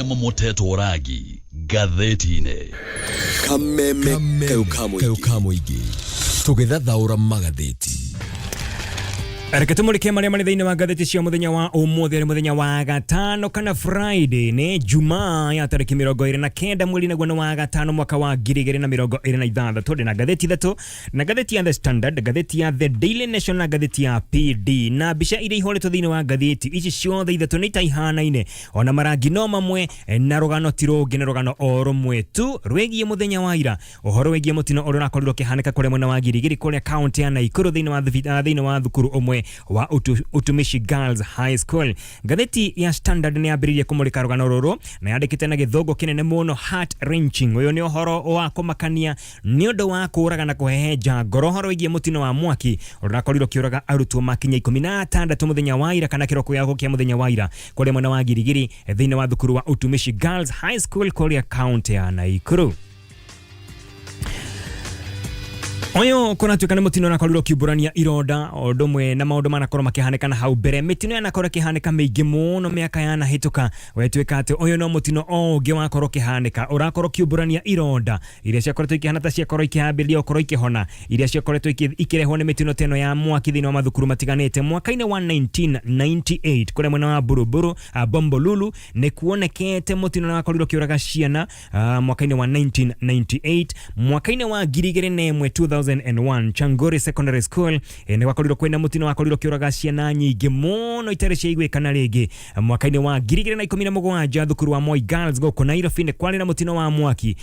Moteto ragi gatheti-ine Kameme kau igi tugithathaura magathiti. Reke tumulike maria mari thiini wa ngatheti cia muthenya wa umuthi muthenya wa gatano kana Friday ni Jumaa ya tariki 29 mweri naguo wa gatano mwaka wa 2026 tuli na ngatheti thatu na ngatheti ya The Standard, ngatheti ya The Daily Nation na ngatheti ya PD na bica iria ihoretwo thiini wa ngatheti ici ciothe ithatu ni taihanaine ona marangi no mamwe na rugano tirungi ni rugano o rumwe tu rwegie muthenya wa ira uhoro wegie mutino uri rakorirwo kihanika kuri mwena wa Girigiri kuri account ya Naikuru thiini wa thukuru umwe wa Utumishi Girls High School. Ngatheti ya Standard ni ambiririe kumulika rugano ruru na yandikite na githongo kinene muno heart wrenching. Uyo ni uhoro wa kumakania ni undu wa kuraga na kuhehenja ngoro horo igie mutino wa mwaki urakorirwo kiuraga arutwo makinya 16 muthenya wa ira kana kiroko yako kia muthenya wa ira kuri mwena wa Girigiri thiini wa thukuru wa Utumishi Girls High School kuri account ya Naikuru. Oyo kuna tukana mutino na koliro kiburania iroda odomwe na maundu manakorwo makihaneka na hau mbere mitino yanakorwo kihaneka meigi muno miaka yana hituka wetwika ati oyo no mutino onge wakorwo kihaneka urakorwo kiburania iroda iria ciakoretwo ikihana ta ciakorwo ikihambiria okorwo ikihona iria ciakoretwo ikirehwo ni mitino teno ya mwaki thini wa mathukuru matiganite mwaka-ini wa 1998 kule mwena wa Buruburu Bombolulu ni kuonekete mutino na koliro kiuraga ciana mwaka-ini wa 1998 mwaka-ini wa Girigiri nemwe 2001 Changori Secondary School ni wakoriro kwenda mutino wakoriro kiuraga ciana nyingi muno itare ciigwe kana rigi mwaka-ini wa 2017 thukuru wa Moi Girls goko Nairobi ni kwari na mutino wa mwaki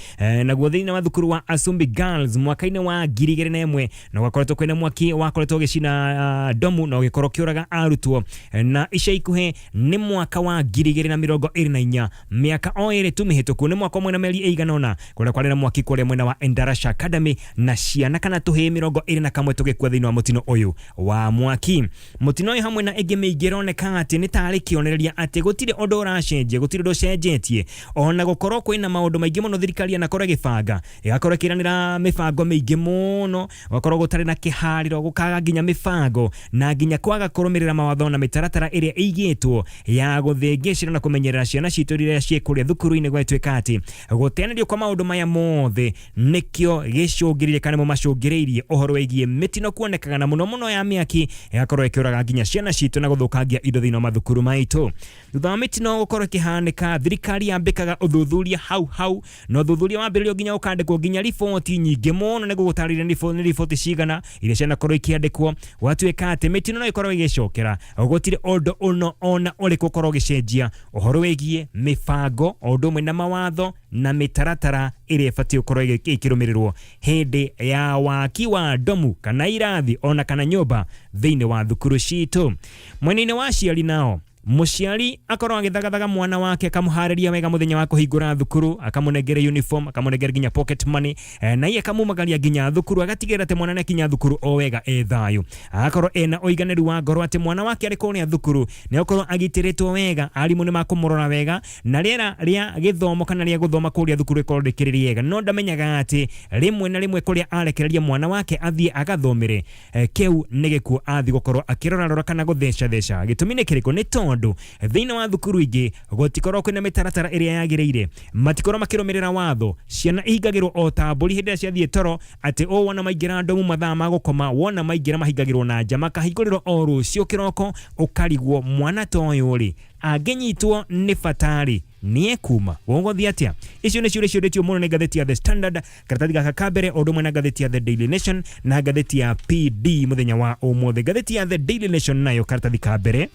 na guothini wa thukuru wa Asumbi Girls mwaka-ini wa 2001 na wakoretwo kwenda mwaki wakoretwo gicina domu na gikoro kiuraga arutwo na ica ikuhe ni mwaka wa 2024 miaka o iri tu mihituku ni mwaka mwena meri eiganona kule kwari na mwaki kule mwena wa Utumishi Academy na ciana kana tuhe 21 tugikwa thiini wa mutino uyu wa mwaki mutino uyu hamwe na enge meigironeka ati ni tari kionereria ati gutire undu uracenjia gutire undu cenjetie ona gukorwo kwina maundu maingi muno thirikari anakorwo gibanga igakorwo kiranira mibango maingi muno gukorwo gutari na kihariro gukaga nginya mibango na nginya kwaga kurumirira mawatho na mitaratara iria igitwo ya guthengecira na kumenyerera ciana citu iria ciekuria thukuru-ini gwetwika ati gutenerio kwa maundu maya mothe nikio gicungiririe kana macungiriirie uhoro wegie mitino kuonekaga na muno ya miaki yakorwo ikiuraga nginya ciana citu na guthukangia indo thiini wa mathukuru maitu thutha wa mitino gukorwo kihanika thirikari yambikaga uthuthuria hau no uthuthuria wambiririo nginya ukandikwo nginya riboti nyingi muno niguo gutarĩria ni riboti cigana iria ciana korwo ikiandikwo watwika ati mitino no ikorwo igicokera gutire undu ona uriku korwo gicenjia uhoro wegie mibango undu na mawatho na mitaratara iria ibatie ukorwo ikirumirirwo hindi ya waki wa domu kana irathi ona kana nyumba thiini wa thukuru citu mwenene wa ciari nao muciari akorwo agithagathaga mwana wake akamuhariria wega muthenya wa kuhingura thukuru akamunengere uniform akamunengere nginya pocket money na iye akamumagaria nginya thukuru agatigira ate mwana nekinya thukuru o wega ethayo akorwo ena oiganeru wa ngoro ate mwana wake ari kuria thukuru ni akorwo agitiritwo wega arimu ni makumurora wega na riera ria githomo kana ria guthoma kuria thukuru ikorwo rikiririe wega no ndamenyaga ati rimwe na rimwe kuria arekereria mwana wake athie agathomere keu nigikuo athi gukorwo akirora kana gutheca gitumi ni kiriko ni tondu thiini wa thukuru ingi gutikorwo kwina mitaratara iria yagireire matikorwo makirumirira watho ciana ihingagirwo o ta mburi hindi ciathie toro ati o wona maingira ndomu mathaa ma gukoma wona maingira mahingagirwo na nja makahingũrĩrwo o rũcio kiroko ukarigwo mwana toyo ri angenyitwo ni fatari nie kuma wongothi atia icio ni ciũria muno ni ngatheti ya The Standard karatathi gaka kabere o ndumwe na ngatheti ya The Daily Nation na ngatheti ya PD muthenya wa umuthi ngatheti ya The Daily Nation nayo karatathi kabere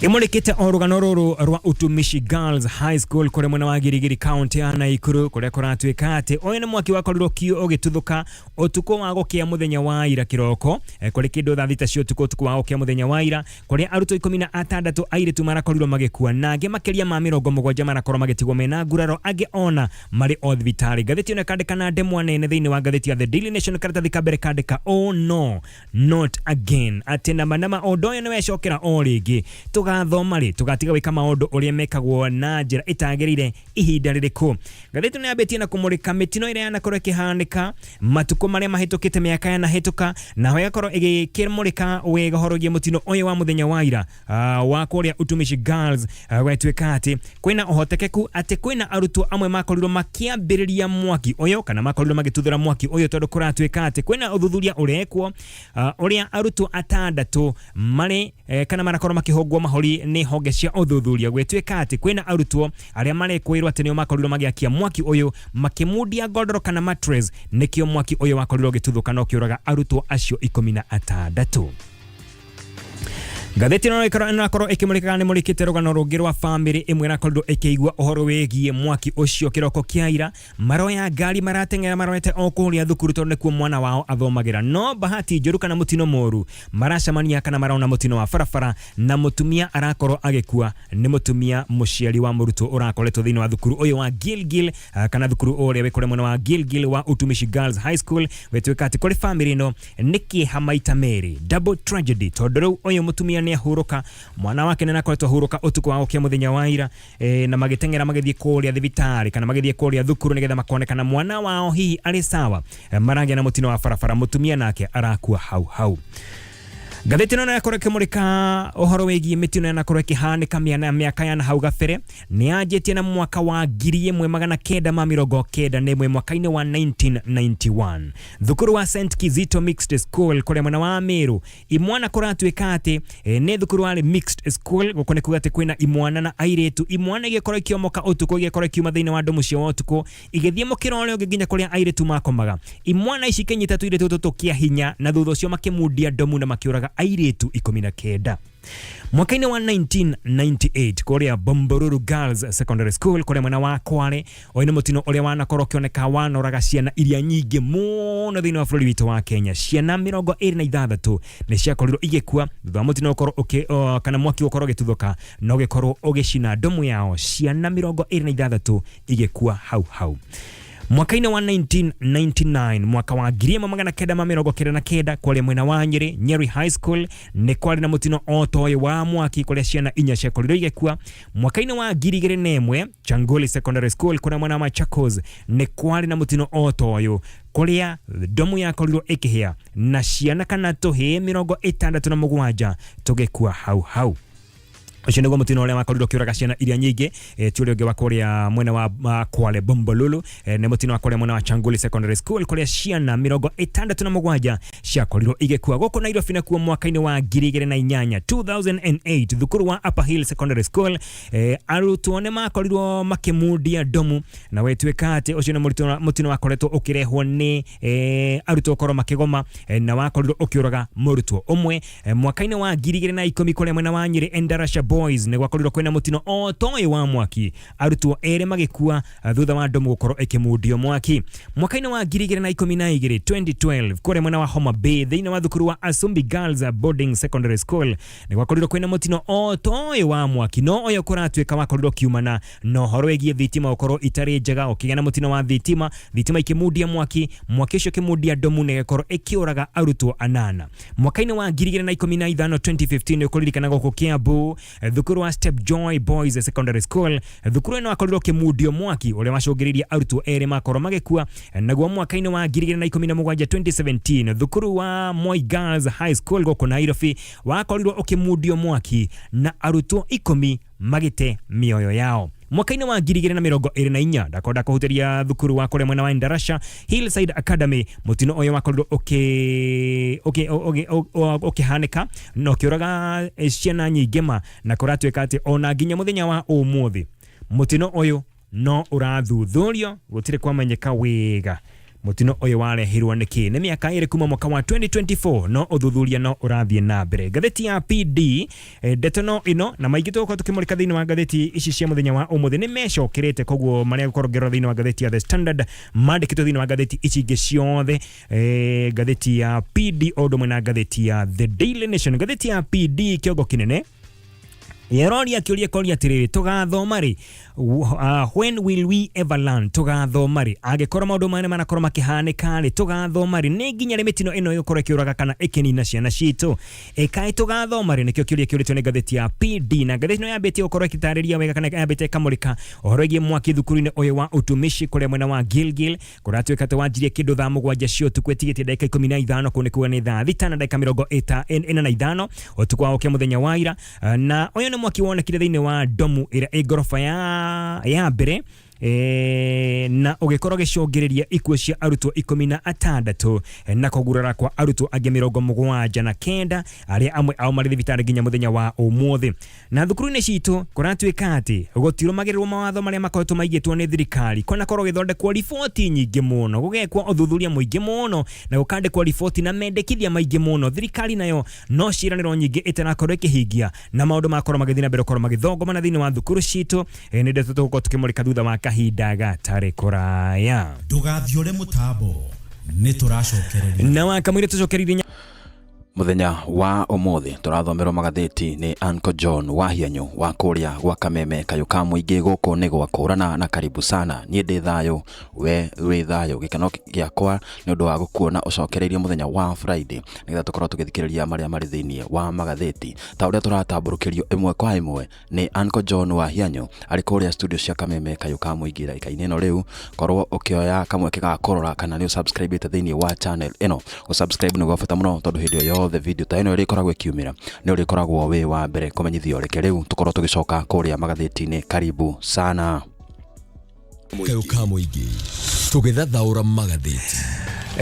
imulikite orugano ruru rwa Utumishi Girls High School kure mwena wa Girigiri County ya Naikuru kure kuratwika ati oyo ni mwaki wakorirwo kio ugituthuka utuko wa gukia muthenya wa ira kiroko kuri kindu thita cio tuko wa gukia muthenya wa ira kuri arutwo 16 airitu marakorirwo magikua nange makeria ma 70 marakorwo magitigwo mena nguraro age ona mari o thibitari ngatheti ne kandika na ndemwa nene thiini wa ngatheti ya The Daily Nation karatathi kabere kandika oh no not again ati nama odoyo ni wecokera o ringi tuga tũgathoma rĩ tũgatiga gwĩka maũndũ ũrĩa mekagwo na njĩra ĩtagĩrĩire ihinda rĩrĩkũ. Ngathĩti nĩ yambĩtie na kũmũrĩka mĩtino ĩrĩa yanakorwo ĩkĩhanĩka matukũ marĩa mahĩtũkĩte mĩaka yanahĩtũka, naho ĩgakorwo ĩgĩkĩmũrĩka wĩgahorogia mũtino ũyũ wa mũthenya wa ira wa kũrĩa Utumishi Girls gwetwĩka atĩ kwĩna ũhotekeku atĩ kwĩna arutwo amwe makorirwo makĩambĩrĩria mwaki ũyũ kana makorirwo magĩtuthũra mwaki ũyũ tondũ kũratwĩka atĩ kwĩna ũthuthuria ũrekwo ũrĩa arutwo atandatũ marĩ kana marakorwo makĩhũngwo mahori nĩ honge cia ũthuthuria gwetwĩka atĩ kwĩna arutwo arĩa marekwĩrwo atĩ nĩo makorirwo magĩakia mwaki ũyũ makĩmundia godoro kana mattress nĩkĩo mwaki ũyũ wakorirwo ũgĩtuthũka na ũkĩũraga arutwo acio 16. Ngathĩti no ĩkorwo ĩkĩmũrĩkaga nĩ mũrĩkĩte rũgano rũngĩ rwa family ĩmwe ĩrakorirwo ĩkĩigua ũhoro wĩgiĩ mwaki ũcio kĩroko kĩa ira, maroya ngari marateng'era marorete o kũrĩa thukuru tondũ nĩkuo mwana wao athomagĩra, no bahati njũru kana mũtino mũru maracemania kana marona mũtino wa barabara na mũtumia arakorwo agĩkua. Nĩ mũtumia mũciari wa mũrutwo ũrakoretwo thĩinĩ wa thukuru ũyũ wa Gilgil kana thukuru ũrĩa wĩkũrĩa mwena wa Gilgil wa Utumishi Girls High School, wetwĩka atĩ kũrĩ family ĩno nĩ kĩeha maita merĩ, double tragedy, tondũ rĩu ũyũ mũtumia nĩ ahuruka, mwana wake nĩ akoretwo ahuruka ũtukũ wa gũkĩa mũthenya wa ira na magĩteng'era magĩthiĩ kũrĩa thibitarĩ kana magĩthiĩ kũrĩa thukuru nĩgetha makonekana mwana wao hihi arĩ sawa, maragĩa na mũtino wa barabara, mũtumia nake arakua hau. Ngathĩti no yakorwo ĩkĩmũrĩka ũhoro wĩgiĩ mĩtino yanakorwo ĩkĩhanĩka mĩaka ya hau gabere, nĩ yanjĩtie na mwaka wa 1991 mwaka-inĩ wa 1991 thukuru wa St Kizito Mixed School kũrĩa mwena wa Meru. Imwana kũratwĩka atĩ nĩ thukuru warĩ mixed school, gũkũ nĩ kuga atĩ kwĩna imwana na airĩtu. Imwana igĩkorwo ikĩomoka ũtukũ, igĩkorwo ikiuma thĩinĩ wa ndũmũ cia ũtukũ igĩthiĩ mũkĩra ũrĩa ũngĩ nginya kũrĩa airĩtu makomaga. Imwana ici ikĩnyita tũirĩtu tũtũ kĩa hinya na thutha ũcio makĩmundia ndomu na makĩũraga airĩtu 19. Mwaka-inĩ wa 1998 kũrĩa Bomboruru Girls Secondary School kũrĩa mwena wa Kware, ũyũ nĩ mũtino ũrĩa wanakorwo ũkĩoneka wanoraga ciana iria nyingĩ mũno thĩinĩ wa bũrũri witũ wa Kenya. Ciana 26 nĩ ciakorirwo igĩkua thutha wa mũtino ũkorwo kana mwaki ũkorwo ũgĩtuthũka na ũgĩkorwo ũgĩcina ndomu yao, ciana 26 igĩkua hau. Mwaka-inĩ wa 1999 mwaka wa 1999 kũrĩa mwena wa Nyeri High School nĩ kwarĩ na mũtino otoĩ wa mwaki kũrĩa ciana 4 ciakorirwo igĩkua. Mwaka-inĩ wa 2001 Changoli Secondary School kũrĩa mwena wa Machakos nĩ kwarĩ na mũtino otoĩ kũrĩa ndomu yakorirwo ĩkĩhĩa na ciana kana tũhĩ 67 tũgĩkua hau. Ũcio nĩguo mũtino ũrĩa wakorirwo ũkĩũraga ciana iria nyingĩ. Tũrĩ ũngĩ wa kũrĩa mwena wa Kwale Bombolulu nĩ mũtino wa kũrĩa mwena wa Changoli Secondary School kũrĩa ciana 67 ciakorirwo igĩkua. Gũkũ Nairobi nakuo mwaka-inĩ wa 2008 thukuru wa Upper Hill Secondary School arutwo nĩ makorirwo makĩmundia ndomu na wetwĩka atĩ ũcio nĩ mũtino wakoretwo ũkĩrehwo nĩ arutwo gũkorwo makĩgoma na wakorirwo ũkĩũraga mũrutwo ũmwe. Mwaka-inĩ wa 2010 kũrĩa mwena wa Nyeri Endarasha Boys nĩ gwakorirwo kwĩna mũtino otoĩ wa mwaki, arutwo erĩ magĩkua thutha wa ndomu gũkorwo ĩkĩmundio mwaki. Mwaka-inĩ wa 2012 kũrĩa mwena wa Homa Bay thĩinĩ wa thukuru wa Asumbi Girls Boarding Secondary School nĩ gwakorirwo kwĩna mũtino otoĩ wa mwaki, no ũyũ kũratwĩka wakorirwo kiumana na ũhoro wĩgiĩ thitima gũkorwo itarĩ njega, ũkĩgĩa na mũtino wa thitima ikĩmundia mwaki ũcio ũkĩmundia ndomu na ĩgĩkorwo ĩkĩũraga arutwo 8. Mwaka-inĩ wa 2015 ũkũririkana gũkũ Kiambu thukuru wa Step Joy Boys Secondary School, thukuru ĩno wakorirwo ũkĩmundio mwaki ũrĩa wacũngĩrĩirie arutwo erĩ makorwo magĩkua. Naguo mwaka-inĩ wa 2017 thukuru wa Moi Girls High School gũkũ Nairobi wakorirwo ũkĩmundio mwaki na arutwo 10 magĩte mĩoyo yao. Mwaka-inĩ wa 2024 ndakonda kũhutĩria thukuru wa kũrĩa mwena wa Ndarasha Hillside Academy, mũtino ũyũ wakorirwo ũkĩhanĩka na ũkĩũraga ciana nyingĩ ma na kũratwĩka atĩ ona nginya mũthenya wa ũmũthĩ mũtino ũyũ no ũrathuthurio, gũtirĩ kwamenyeka wega mũtino ũyũ warehirwo nĩkĩ. Nĩ mĩaka ĩrĩ kuma mwaka wa 2024 no ũthuthuria no ũrathiĩ na mbere. Ngathĩti ya PD ndeto no ĩno na maingĩ tũgũkorwo tũkĩmũrĩka thĩinĩ wa ngathĩti ici cia mũthenya wa ũmũthĩ nĩ mecokerete, koguo marĩa gũkorwo ngero thĩinĩ wa ngathĩti ya The Standard mandĩkĩtwo thĩinĩ wa ngathĩti ici ingĩ ciothe, ngathĩti ya PD o ũndũ ũmwe na ngathĩti ya The Daily Nation. Ngathĩti ya PD kĩongo kĩnene Yeroria kiuria koria tiriri tugathoma ri when will we ever learn tugathoma ri agikora maundu mane manakorwo makihanika ri tugathoma ri ni nginya ri mitino ino igukora kiuraga kana ikinina ciana citu kai tugathoma ri nikio kiuria kiuritwo ni ngatheti ya PD na ngatheti no yambite gukora kitariria wega kana yambite kamurika uhoro gie mwaki thukuru-ini uyu wa Utumishi kuria mwena wa Gilgil kuratwika twanjirie kindu thaa 7 cio tukwetigite dakika 15 kunikuwa ni thaa 5 na dakika 45 utuku wa okia muthenya wa ira na uyu ni mwaki wonekire thiini wa domu ira igorofa ya mbere na ugikora gicongiriria ikuo cia arutwo 16 na kugurara kwa arutwo angi 79 aria amwe ao mari thibitari nginya muthenya wa umuthi na thukuru-ini citu kuratwika ati gutirumagirirwo mawatho maria makoretwo maigitwo ni thirikari kona korwo githondekwo riboti nyingi muno gugekwo uthuthuria muingi muno na gukandikwo riboti na mendekithia maingi muno thirikari nayo no ciraniro nyingi itanakorwo ikihingia na maundu makorwo magithina na mbere korwo magithongoma na thini wa thukuru citu ni ndeto tugukorwo tukimurika thutha wa kahinda gatari kuraya ndugathiore mutambo ni turacokereria na wakamwire tucokereria muthenya wa umuthi turathomerwo magatheti ni Uncle John Wahianyo wa kuria gwa Kameme kayuka muingi guku ni gwakurana na karibu sana nie ndi thayo we wi thayo gikano giakwa ni undu wa gukuona ucokereirie muthenya wa Friday nigetha tukorwo tugithikiriria maria mari thiini wa magatheti ta uria turatamburukirio imwe kwa imwe ni Uncle John Wahianyo ari kuria studio cia Kameme kayuka muingi ikaine no riu korwo ukioya kamwe kigakorora kana ni subscribe thiini wa channel ino usubscribe ni gwabata muno tondu hindi yo the video ta ino iri koragwo ikiumira ni uri koragwo we wa mbere kumenyithio reke riu tukorwo tugicoka kuria magatheti-ini karibu sana kayuka muingi tugithathaura magatheti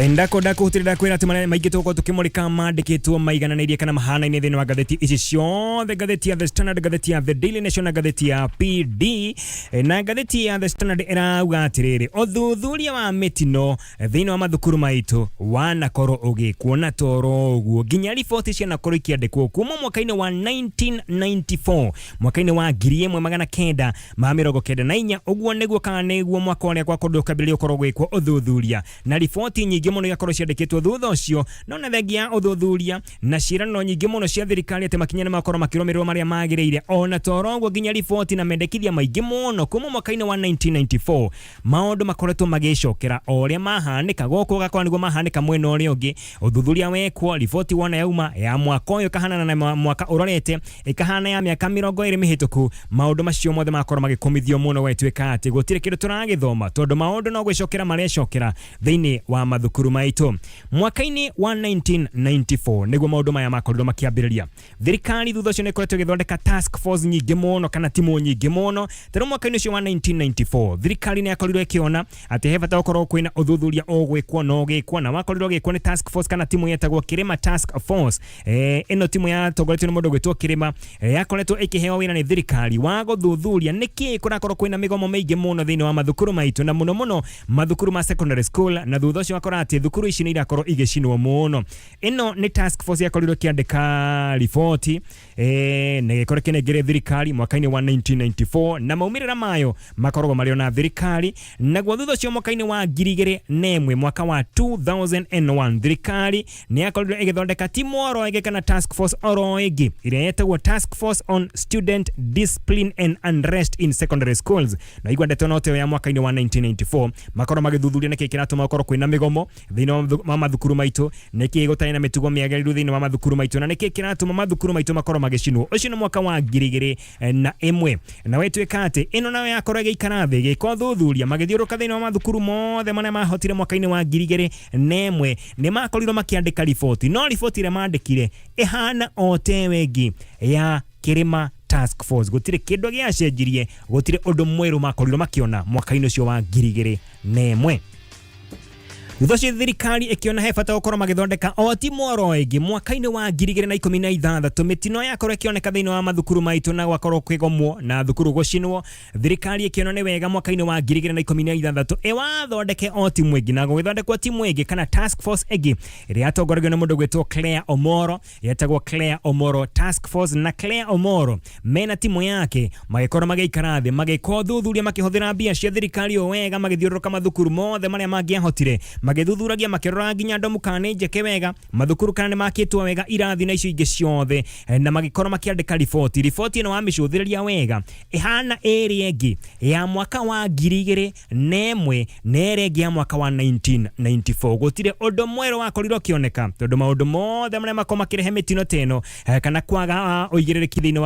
ndako hutirira kwira ati maingi tuko tukimurika mandikitwo maigananirie kana mahana-ini thini wa gatheti ici ciothe gatheti ya The Standard gatheti ya The Daily Nation na gatheti ya PD na gatheti ya The Standard irauga atiriri uthuthuria wa mitino thini wa mathukuru maitu wanakorwo ugikuona toro uguo nginya riboti cia nakorwo ikiandikwo kuma mwaka-ini wa 1994 mwaka-ini wa 1994 uguo niguo kana niguo mwaka uria gwakorwo kambiririo korwo gwikwo uthuthuria na riboti nyingi muno yakorwo ciandikitwo thutha ucio no na thengia uthuthuria na ciirano nyingi muno cia thirikari ati makinya makorwo makirumirwo maria magiriire ona toroguo nginya riboti na mendekithia maingi muno kuma mwaka-ini wa 1994 maundu makoretwo magicokera oria mahanika goko gakwa niguo mahanika mwena uria ungi uthuthuria wekwo riboti wona yauma ya mwaka uyu kahana na mwaka urorete ikahana ya miaka 20 mihituku maundu macio mothe makorwo magikomithio muno gwetwika ati gutire kindu turagithoma tondu maundu no gwicokera maria cokera thiini wa mathukuru maitu mwaka-ini wa 1994 niguo maundu maya makorirwo makiambiriria thirikari thutha ucio nikoretwo githondeka task force nyingi muno kana timu nyingi muno tero mwaka-ini ucio wa 1994 thirikari ni yakorirwo ikiona ati he bata gukorwo kwina uthuthuria ogwikwo no gikwo na wakorirwo gikwo ni task force kana timu yetagwo Kirima Task Force ino timu ya tongoretio ni mundu gwitwo Kirima yakoretwo ikiheo wira ni thirikari wa guthuthuria niki kurakorwo kwina migomo maingi muno thiini wa mathukuru maitu na muno mathukuru ma secondary school na thutha ucio akora ati thukuru ici ni irakorwo igicinwo muno ino ni task force yakorirwo kiandika riboti ne gikore kinengere thirikari mwaka-ini wa 1994 na maumirira mayo makoragwo mario na thirikari na gwa thutha ucio mwaka-ini wa 2001 mwaka wa 2001 thirikari ni yakorirwo igithondeka timu oro ige kana task force oro igi iria yetagwo task force on student discipline and unrest in secondary schools na igwa ndeto note ya mwaka-ini wa 1994 makorwo magithuthuria niki kiratuma makorwo kwina migomo thiini wa mathukuru maitu niki gutari na mitugo miagiriru thiini wa mathukuru maitu na niki kiratuma mathukuru maitu makorwo magicinwo ucio ni mwaka wa 2001 na wetwika ati ino nayo yakorwo igikara thi giko thuthuria magithiuruka thiini wa mathukuru mothe maria mahotire mwaka-ini wa 2001 ni makorirwo makiandika riboti no riboti ire mandikire ihana ote wengi ya Kirima Task Force gutire kindu giacenjirie gutire undu mweru makorirwo makiona mwaka-ini ucio wa 2001 thutha ucio thirikari ikiona he bata gukorwo magithondeka o timu oro ingi mwaka-ini wa 2016 mitino yakorwo ikioneka thiini wa mathukuru maitu na gwakorwo kwigomwo na thukuru gucinwo thirikari ikiona ni wega mwaka-ini wa 2016 iwathondeke o timu ingi na gugithondekwo timu ingi kana task force ingi iria yatongoragio ni mundu gwitwo Claire Omoro yetagwo Claire Omoro Task Force na Claire Omoro mena timu yake magikorwo magikara thi magiko thuthuria makihuthira mbia cia thirikari o wega magithiururuka mathukuru mothe maria mangiahotire magithuthuragia makirora nginya ndomu kana njeke wega mathukuru kana makitwo wega irathi na icio ingi ciothe na magikorwo makiandika riboti ino wamicũthĩrĩria wega ihana ĩrĩa ĩngĩ ya mwaka wa 2001 na ĩrĩa ĩngĩ ya mwaka wa 1994 gũtirĩ ũndũ mwerũ wakorirwo kĩoneka tondũ maũndũ mothe marĩa makorwo makirehe mĩtino teno kana kwaga ũigĩrĩrĩki thĩinĩ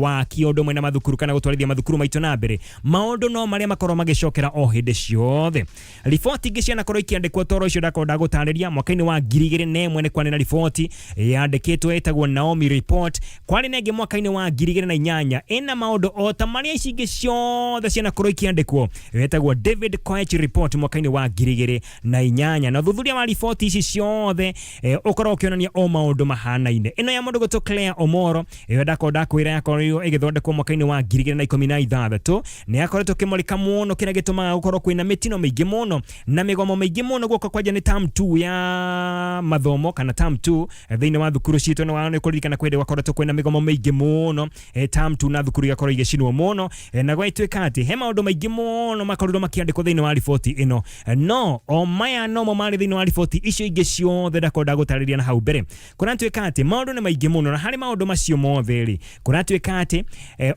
wa kĩũndũ mwena mathukuru kana gũtwarithia mathukuru maitũ na mbere maũndũ no marĩa makorwo magĩcokera o hĩndĩ ciothe riboti ingĩ cianakorwo ikiandĩkwo toro icio ndakorwo gũtarĩria mwaka-inĩ wa 2001 nĩ kwarĩ na riboti yandĩkĩtwo ĩtagwo Naomi report kwarĩ na ĩngĩ mwaka-inĩ wa 2008 ĩna maũndũ o ta marĩa ici ingĩ ciothe cianakorwo ikiandĩkwo ĩtagwo David Koech report mwaka-inĩ wa 2008 na thuthuria wa riboti ici ciothe ũkorwo ũkĩonania o maũndũ mahanaine ĩno ya mũndũ gũtũ Claire Omoro ĩyo ndakwĩra yakorirwo ĩgĩthondekwo mwaka-inĩ wa 2016 nĩ yakoretwo kĩmũrĩka mũno kĩrĩa gĩtũmaga gũkorwo kwĩna mĩtino mĩingĩ mũno na mĩgomo mĩingĩ mũno guoko kwanja nĩ term 2 ya mathomo kana term 2 thĩinĩ wa thukuru citũ nĩ kũririkana kwĩrĩ gwakoretwo kwĩna mĩgomo mĩingĩ mũno term 2 na thukuru igakorwo igĩcinwo mũno na gwatuĩka atĩ he maũndũ maingĩ mũno makorirwo makĩandĩkwo thĩinĩ wa riboti ĩno no o maya nomo marĩ thĩinĩ wa riboti icio ingĩ ciothe ndakorwo gũtarĩria na hau mbere kũratuĩka atĩ maũndũ nĩ maingĩ mũno na harĩ maũndũ macio mothe rĩ kũratuĩka atĩ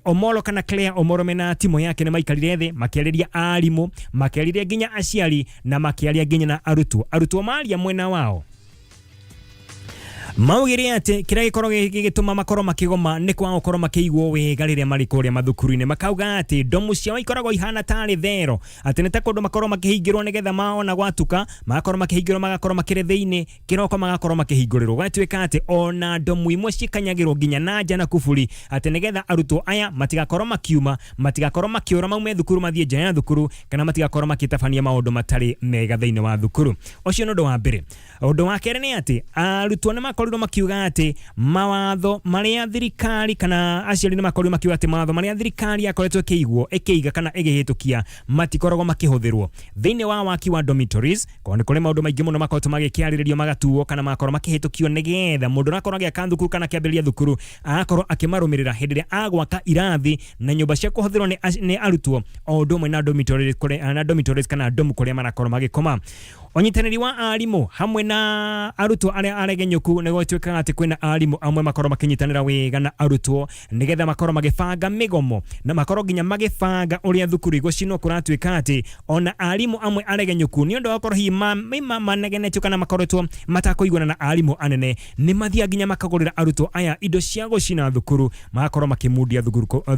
Omolo kana Claire Omolo mena timu yake nĩ maikarire thĩ makĩarĩria arimũ makĩarĩria nginya aciari na makĩaria nginya na arutwo maria mwena wao maugire ati kira gikorwo gigituma makorwo makigoma ni kwa gukorwo makĩigwo wega rĩrĩa marĩ kũrĩa mathukuru-inĩ makauga ati ndomu ciao ikoragwo ihana tarĩ thero ati nĩ ta kũndũ makorwo makĩhingĩrwo nĩgetha maona gwatuka magakorwo makĩhingĩrwo magakorwo makĩrĩ thĩinĩ kĩroko magakorwo makĩhingũrĩrwo gwatuĩka ati ona ndomu imwe cikanyagĩrwo nginya na nja na kuburi ati nĩgetha arutwo aya matigakorwo makiuma matigakorwo makĩũra maume thukuru mathiĩ nja ya thukuru kana matigakorwo makĩtabania maũndũ matarĩ mega thĩinĩ wa thukuru ũcio nĩ ũndũ wa mbere ũndũ wa kerĩ nĩ ati arutwo nĩ makorirwo makiuga ati mawatho marĩa thirikari kana aciari nĩ makorirwo makiuga ati mawatho marĩa thirikari yakoretwo ĩkĩiga kana ĩgĩhĩtũkia matikoragwo makĩhũthĩrwo thĩinĩ wa waki wa dormitories kwa nĩ kũrĩ maũndũ maingĩ mũno makoretwo magĩkĩarĩrĩrio magatuo kana makorwo makĩhĩtũkio nĩgetha mũndũ arakorwo agĩaka thukuru kana kĩambĩrĩria thukuru agakorwo akĩmarũmĩrĩra hĩndĩ ĩrĩa agwaka irathi na nyũmba cia kũhũthĩrwo nĩ arutwo o ũndũ ũmwe na dormitories kana ndomu kũrĩa marakorwo magĩkoma onyitanĩri wa arimũ hamwe na arutwo arĩa aregenyũku nĩ gwatuĩka atĩ kwĩna arimũ amwe makorwo makĩnyitanĩra wega na arutwo nĩgetha makorwo magĩbanga mĩgomo na makorwo nginya magĩbanga ũrĩa thukuru igũcinwo kũratuĩka atĩ ona arimũ amwe aregenyũku nĩ ũndũ wa gũkorwo hihi manegenetio kana makoretwo matakũiguana na arimũ anene nĩ mathiaga nginya makagũrĩra arutwo aya indo cia gũcina thukuru magakorwo makĩmundia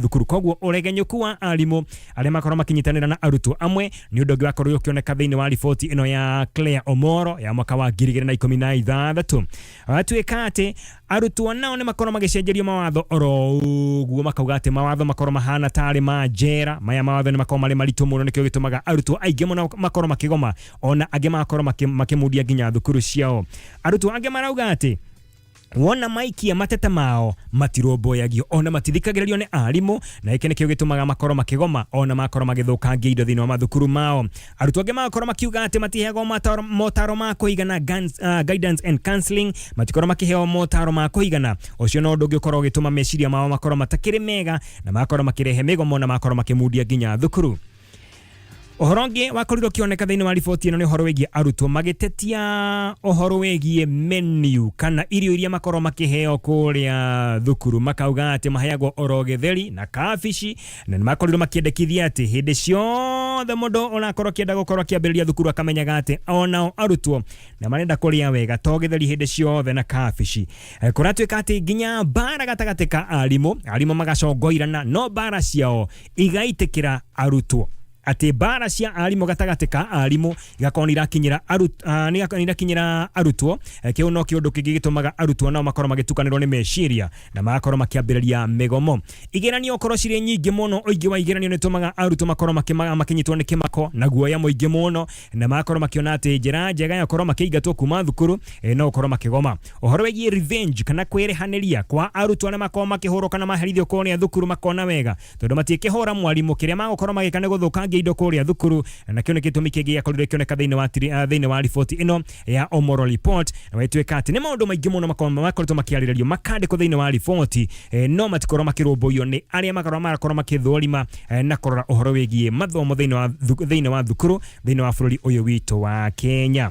thukuru koguo ũregenyũku wa arimũ arĩa makorwo makĩnyitanĩra na arutwo amwe nĩ ũndũ ũngĩ wakorwo ũkĩoneka thĩinĩ wa riboti ĩno ya Claire Omoro ya mwaka wa 2016 atuĩka atĩ arutwo nao nĩ makorwo magĩcenjerio mawatho oro ũguo makauga atĩ mawatho makorwo mahana tarĩ ma njera maya mawatho nĩ makorwo marĩ maritũ mũno nĩkĩo gĩtũmaga arutwo aingĩ mũno makorwo makĩgoma ona angĩ makorwo makĩmundia nginya thukuru ciao arutwo angĩ marauga atĩ wona maikia mateta mao matiromboyagio ona matithikagĩrĩrio nĩ arimũ na iki nĩkĩo gĩtũmaga makorwo makĩgoma ona makorwo magĩthũkangia indo thĩinĩ wa mathukuru mao arutwo angĩ makorwo makiuga atĩ matiheagwo motaro ma kũigana guidance and counseling matikorwo makĩheo motaro ma kũigana ũcio no ũndũ ũngĩkorwo ũgĩtũma meciria mao makorwo matakĩrĩ mega na makorwo makĩrehe mĩgomo na makorwo makĩmundia nginya thukuru Ũhoro ũngĩ wakorirwo kĩoneka thĩinĩ wa riboti ĩno nĩ ũhoro wĩgiĩ arutwo magĩtetia ũhoro wĩgiĩ menu kana irio iria makorwo makĩheo kũrĩa thukuru makauga atĩ maheagwo oro gĩtheri na kabici na nĩ makorirwo makĩendekithia atĩ hĩndĩ ciothe mũndũ ũrakorwo akĩenda gũkorwo akĩambĩrĩria thukuru akamenyaga atĩ onao arutwo na marenda kũrĩa wega to gĩtheri hĩndĩ ciothe na kabici kũratuĩka atĩ nginya bara gatagatĩ ka arimũ magacongoirana no bara ciao igaitĩkĩra arutwo ati bara cia arimũ gatagatĩ ka arimũ igakorwo irakinyĩra arutwo kĩu no kĩũndũ kĩngĩ gĩtũmaga arutwo nao makorwo magĩtukanĩrwo nĩ meciria na makorwo makĩambĩrĩria mĩgomo igeranio okorwo cirĩ nyingĩ mũno ũingĩ wa igeranio nĩ tũmaga arutwo makorwo makĩnyitwo nĩ kĩmako na guoya mũingĩ mũno na makorwo makiona atĩ njĩra njega ya gũkorwo makĩingatwo kuma thukuru no gũkorwo makĩgoma ũhoro wĩgiĩ revenge kana kwĩrĩhanĩria kwa arutwo arĩa makorwo makĩhũrwo kana maherithio kũrĩa thukuru makona wega tondũ matiĩkĩhũra mwarimũ kĩrĩa magũkorwo magĩka nĩ gũthũkangia gũcenjia indo kũrĩa thukuru na kĩo nĩ gĩtũmi kĩngĩ gĩakorirwo kĩoneka thĩinĩ wa riboti ĩno ya Omoro report na wetwĩka atĩ nĩ maũndũ maingĩ mũno makoretwo makĩarĩrĩrio makandĩkwo thĩinĩ wa riboti no matikorwo makĩrũmbũiyo nĩ arĩa marakorwo makĩthũrima na kũrora ũhoro wĩgiĩ mathomo thĩinĩ wa thukuru thĩinĩ wa bũrũri ũyũ witũ wa Kenya.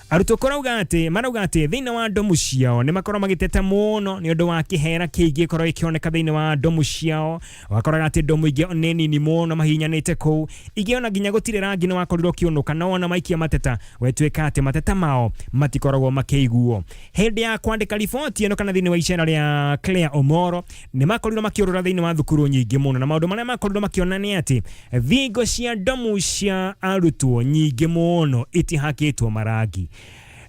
Arutwo marauga atĩ thĩinĩ wa ndomu ciao nĩ makorwo magĩteta mũno nĩ ũndũ wa kĩhera kĩingĩ korwo gĩkĩoneka thĩinĩ wa ndomu ciao. Wakoraga atĩ ndomu ingĩ nĩ nini mũno mahinyanĩte kũu, ingĩ ona nginya gũtirĩ rangi nĩ wakorirwo kĩũnũka na ona maikia mateta wetwĩka atĩ mateta mao matikoragwo makĩiguo. Hĩndĩ ya kwandĩka riboti ĩno kana thĩinĩ wa icera rĩa Claire Omoro nĩ makorirwo makĩũrũra thĩinĩ wa thukuru nyingĩ mũno na maũndũ marĩa makorirwo makĩona nĩ atĩ thingo cia ndomu cia arutwo nyingĩ mũno itihakĩtwo marangi.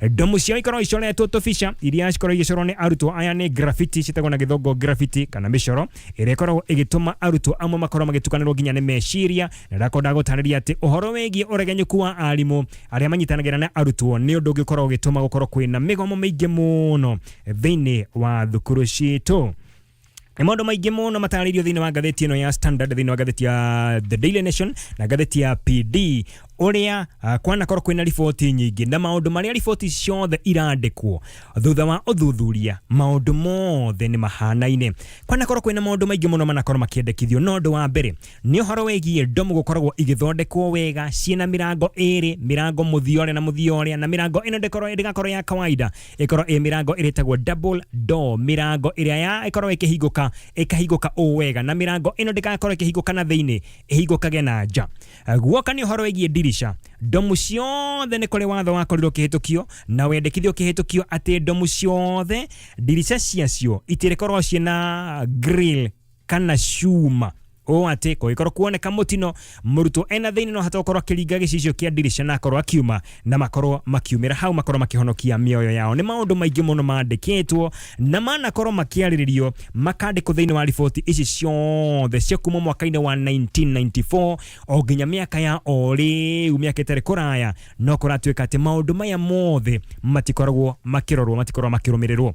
Ndomu ciao ikorwo icoretwo tũbica iria cikorwo igĩcorwo nĩ arutwo aya nĩ graffiti citagwo na gĩthongo graffiti kana mĩcoro ĩrĩa ĩkoragwo ĩgĩtũma arutwo amwe makorwo magĩtukanĩrwo nginya nĩ meciria na ndakonda gũtarĩria atĩ ũhoro wĩgiĩ ũregenyũku wa arimũ arĩa manyitanagĩra na arutwo nĩ ũndũ ũngĩkorwo ũgĩtũma gũkorwo kwĩna mĩgomo mĩingĩ mũno thĩinĩ wa thukuru citũ. Nĩ maũndũ maingĩ mũno matarĩirio thĩinĩ wa ngathĩti ĩno ya Standard, thĩinĩ wa ngathĩti ya The Daily Nation na ngathĩti ya PD ũrĩa kwanakorwo kwĩna riboti nyingĩ na maũndũ marĩa riboti ciothe irandĩkwo thutha wa ũthuthuria maũndũ mothe nĩ mahanaine. Kwanakorwo kwĩna maũndũ maingĩ mũno manakorwo makĩendekithio no ũndũ wa mbere nĩ ũhoro wĩgiĩ ndomu gũkoragwo igĩthondekwo wega ciĩna mĩrango ĩrĩ, mĩrango mũthia na mũthia na mĩrango ĩno ndĩgakorwo ya kawaida, ĩkorwo ĩ mĩrango ĩrĩtagwo double door, mĩrango ĩrĩa ĩkorwo ĩkahingũka wega na mĩrango ĩno ndĩgakorwo ĩkĩhingũka na thĩinĩ, ĩhingũkage na nja. Guoka nĩ ũhoro wĩgiĩ dirisha. Ndomu ciothe nĩ kũrĩ watho wakorirwo kĩhĩtũkio na wendekithio kĩhĩtũkio atĩ ndomu ciothe dirisha ciacio itirĩkorwo ciĩna grill kana cuma atĩ kũgĩkorwo kuoneka mũtino mũrutwo ena thĩinĩ no hatokorwo akĩringa gĩcicio kĩa dirisha na akorwo akiuma na makorwo makiumĩra hau makorwo makĩhonokia mĩoyo yao. Nĩ maũndũ maingĩ mũno mandĩkĩtwo na manakorwo makĩarĩrĩrio makandĩkwo thĩinĩ wa riboti ici ciothe cia kuma mwaka-inĩ wa 1994 o nginya mĩaka ya rĩu, mĩaka ĩtarĩ kũraya, no kũratuĩka atĩ maũndũ maya mothe matikoragwo makĩrorwo, matikoragwo makĩrũmĩrĩrwo.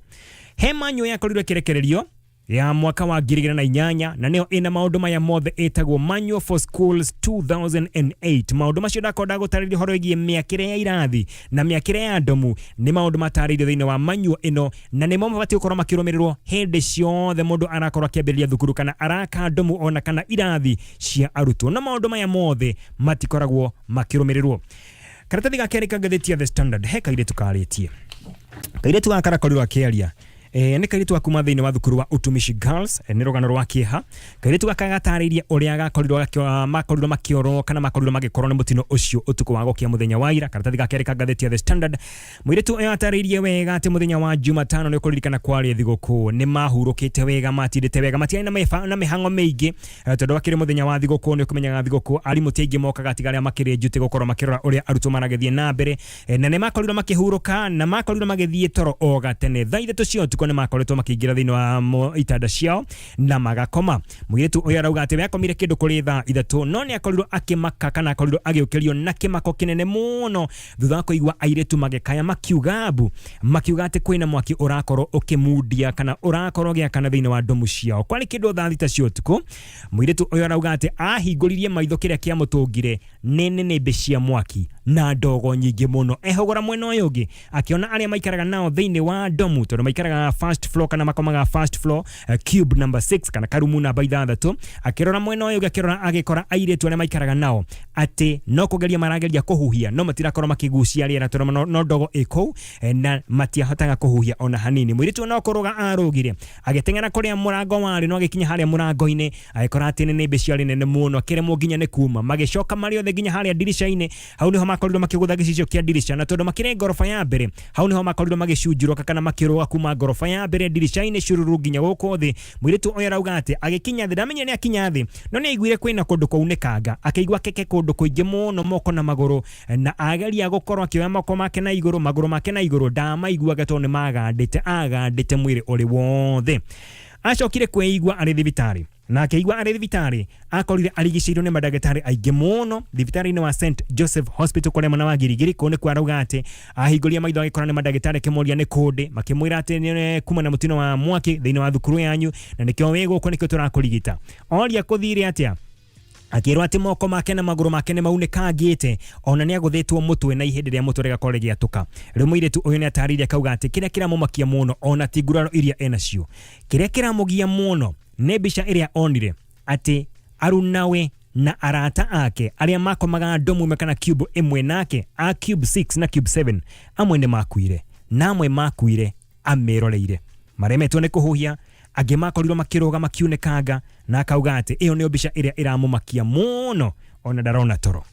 He manyo yakorirwo kĩrekererio ya mwaka wa 2008 na nĩyo ĩna maũndũ maya mothe ĩtagwo Manual for Schools 2008. Maũndũ macio ndakorwo gũtarĩria ũhoro wĩgiĩ mĩakĩre ya irathi na mĩakĩre ya ndomu nĩ maũndũ matarĩirio thĩinĩ wa manual ĩno na nĩmo mabatiĩ gũkorwo makĩrũmĩrĩrwo hĩndĩ ciothe mũndũ arakorwo akĩambĩrĩria thukuru kana araka ndomu ona kana irathi cia arutwo, na maũndũ maya mothe matikoragwo makĩrũmĩrĩrwo. Karatathi gakerĩ ka ngathĩti ya The Standard he kairĩtu karĩtie. Kairĩtu gakarakorirwo akĩaria nĩ kairĩtu kuma thĩinĩ wa thukuru wa Utumishi Girls, nĩ rũgano rwa kĩeha. Kairĩtu gakagatarĩria ũrĩa makorirwo makĩorwo kana makorirwo magĩkorwo nĩ mũtino ũcio ũtukũ wa gũkia mũthenya wa ira. Karatathi gakerĩ ka ngathĩti ya The Standard, mũirĩtu ũyũ atarĩirie wega atĩ mũthenya wa Jumatano nĩ kũririkana kwarĩ thigũkũ, nĩ mahurũkĩte wega, matindĩte wega, matiarĩ na mĩhang'o mĩingĩ tondũ wakĩrĩ mũthenya wa thigũkũ. Nĩ ũkũmenyaga thigũkũ arimũ ti aingĩ mokaga tiga arĩa makĩrĩ njuti gũkorwo makĩrora ũrĩa arutwo maragĩthiĩ na mbere, na nĩ makorirwo makĩhurũka na makorirwo magĩthiĩ toro o gatene. Thaa ithatũ cia ũtukũ nĩ makoretwo makĩingĩra thĩinĩ wa itanda ciao na magakoma. Mũirĩtu ũyũ arauga atĩ yakomire kĩndũ kũrĩ thaa ithatũ no nĩ akorirwo akĩmaka kana akorirwo agĩũkĩrio na kĩmako kĩnene mũno thutha wa kũigua airĩtu magĩkaya makiuga atĩ kwĩna mwaki ũrakorwo ũkĩmundia kana ũrakorwo gĩakana thĩinĩ wa ndomu ciao. Kwarĩ kĩndũ thaa thita cia ũtukũ. Mũirĩtu ũyũ arauga atĩ ahingũririe maitho kĩrĩa kĩamũtũngire nĩ nĩnĩmbĩ cia mwaki na ndogo nyingĩ mũno. Ehogora mwena ũyũ ũngĩ akĩona arĩa maikaraga nao thĩinĩ wa ndomu tondũ maikaraga first floor kana makomaga first floor cube number 6 kana karumu namba 6. Akĩrora mwena ũyũ ũngĩ agĩkora airĩtu arĩa maikaraga nao atĩ no kũgeria marageria kũhuhia no matirakorwo makĩgucia rĩera tondũ no ndogo ĩkũu na matiahotaga kũhuhia ona hanini. Mũirĩtu no kũrũga arũgire agĩteng'era kũrĩa mũrango warĩ no agĩkinya harĩa mũrango-inĩ agĩkora atĩ nĩnĩmbĩ ciarĩ nene mũno, akĩremwo nginya nĩ kuma. Magĩcoka marĩ othe nginya harĩa dirisha-inĩ, hau nĩho makorirwo makĩgũtha gĩcicio kĩa dirisha, na tondũ makĩrĩ ngoroba ya mbere hau nĩho makorirwo magĩcunjũrũka kana makĩrũga kuma ngoroba ya mbere dirisha-inĩ cururu nginya gũkũ thĩ. Mũirĩtu ũyũ arauga atĩ agĩkinya thĩ, ndamenya nĩ akinya thĩ no nĩ aiguire kwĩna kũndũ kwaunĩkanga, akĩigua keke kũndũ kũingĩ mũno moko na magũrũ, na ageria gũkorwo akĩoya moko make na igũrũ, magũrũ make na igũrũ, ndamaiguaga tondũ nĩ agandĩte mwĩrĩ ũrĩ wothe. Acokire kwĩigua arĩ thibitarĩ na akĩigua arĩ thibitarĩ akorire arigicĩirwo nĩ mandagĩtarĩ aingĩ mũno thibitarĩ-inĩ wa St Joseph Hospital kũrĩa mwena wa Girigiri. Kũu nĩ kwarauga atĩ ahingũria maitho agĩkora nĩ mandagĩtarĩ kĩmoria nĩ kũndĩ, makĩmwĩra atĩ nĩ kuma na mũtino wa mwaki thĩinĩ wa thukuru yanyu na nĩkĩo wĩ gũkũ nĩkĩo tũrakũrigita. Oria kũthire atĩa akirwa ati moko make na maguru make ne maunekangite ona ni aguthitwo mutwe na ihindi ria mutwe rigakore giatuka riu muiretu uyu ni atariria kauga ati kiria kiramumakia muno ona ti nguraro iria enacio kiria kiramugia muno ne bica iria onire ati arunawe na arata ake aria makomaga ndomu mekana cube imwe nake a cube 6 na cube 7 amwe ni makuire na amwe makuire ameroreire maremetwo ni kuhuhia angi makorirwo makiroga makiunekanga na akauga ati iyo ni bica iria iramumakia muno ona ndarona toro.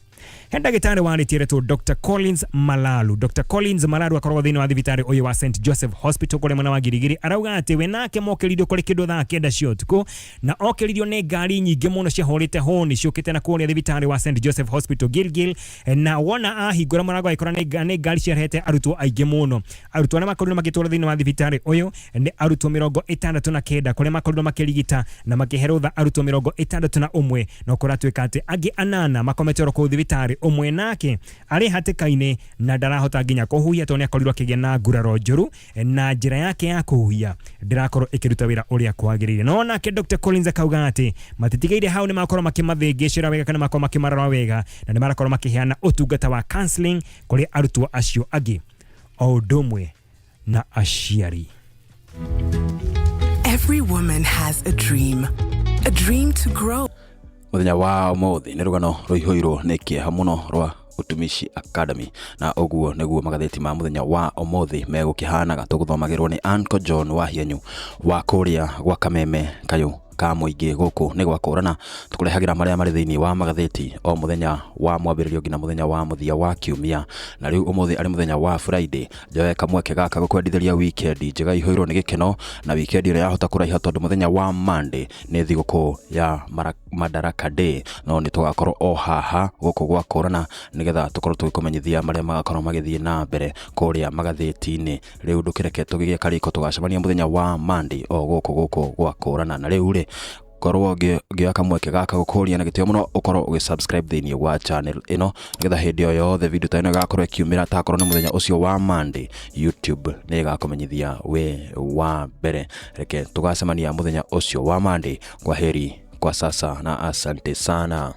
Ndagĩtarĩ warĩtĩretwo Dr. Collins Malalu. Dr. Collins Malalu akoragwo thĩinĩ wa thibitarĩ ũyũ wa St. Joseph Hospital kũrĩa mwena wa Girigiri. Arauga atĩ we nake mokĩririo kũrĩ kĩndũ thaa 9 cia ũtukũ na okĩririo nĩ ngari nyingĩ mũno ciahũrĩte honi ciũkĩte na kũrĩa thibitarĩ wa St. Joseph Hospital Gilgil, na wona ahingũra mũrango agĩkora nĩ ngari ciarehete arutwo aingĩ mũno. Arutwo arĩa makorirwo magĩtwarwo thĩinĩ wa thibitarĩ ũyũ nĩ arutwo 69 kũrĩa makorirwo makĩrigita na makĩherwo tha arutwo 61 na kũratuĩka atĩ angĩ 8 makometerwo kũu thibitarĩ umwe nake ari hatikaine na ndarahota nginya kuhuhia to ni akorirwo akigĩa na nguraro njuru na njira yake ya kuhuhia ndirakorwo ikiruta wira uria kwagirire. No nake Dr. Collins akauga ati matitigeire hau ni makorwo makimathĩngĩcĩra wega kana makorwo makimarora wega na ni marakorwo makiheana utungata wa counseling kuri arutwo acio agi o ũndũmwe na aciari. Every woman has a dream to grow. Muthenya wa ũmũthĩ nĩ rũgano rũihũirwo nĩ kĩeha mũno rwa Utumishi Academy na ũguo nĩguo magathĩti ma muthenya wa ũmũthĩ megũkĩhanaga tũgũthomagĩrwo nĩ Uncle John wa Hianyu wa kũrĩa gwa Kameme Kayũ ka mũingĩ gũkũ nĩ gwakũrana tũkũrehagira marĩa marĩ thĩinĩ wa magathĩti o muthenya wa mwambĩrĩrio nginya muthenya wa mũthia wa kiumia. Na rĩu ũmũthĩ arĩ muthenya wa Friday, njoe kamweke gaka gũkwendithĩria weekend njega ihũirwo nĩ gĩkeno na weekend ĩrĩa yahota kũraiha tondũ muthenya wa Monday nĩ thigũkũ ya Madaraka Day, no nĩ tũgakorwo o haha gũkũ gwakũrana nĩgetha tũkorwo tũgĩkũmenyithia marĩa magakorwo magĩthiĩ na mbere kũrĩa magathĩti-inĩ. Rĩu ndũkĩreke tũgĩgĩe karĩko tũgacemania muthenya wa Monday o gũkũ gwakũrana. Na rĩu rĩ korwo ngĩoya kamweke gaka gũkũria na gĩtĩo mũno ũkorwo ũgĩsubscribe thĩinĩ wa channel ĩno nĩgetha hĩndĩ o yothe video ta ĩno ĩgakorwo ĩkiumĩra takorwo nĩ mũthenya ũcio wa Monday, YouTube nĩ ĩgakũmenyithia we wa mbere. Reke tũgacemania mũthenya ũcio wa Monday. Kwa heri kwa sasa na asante sana.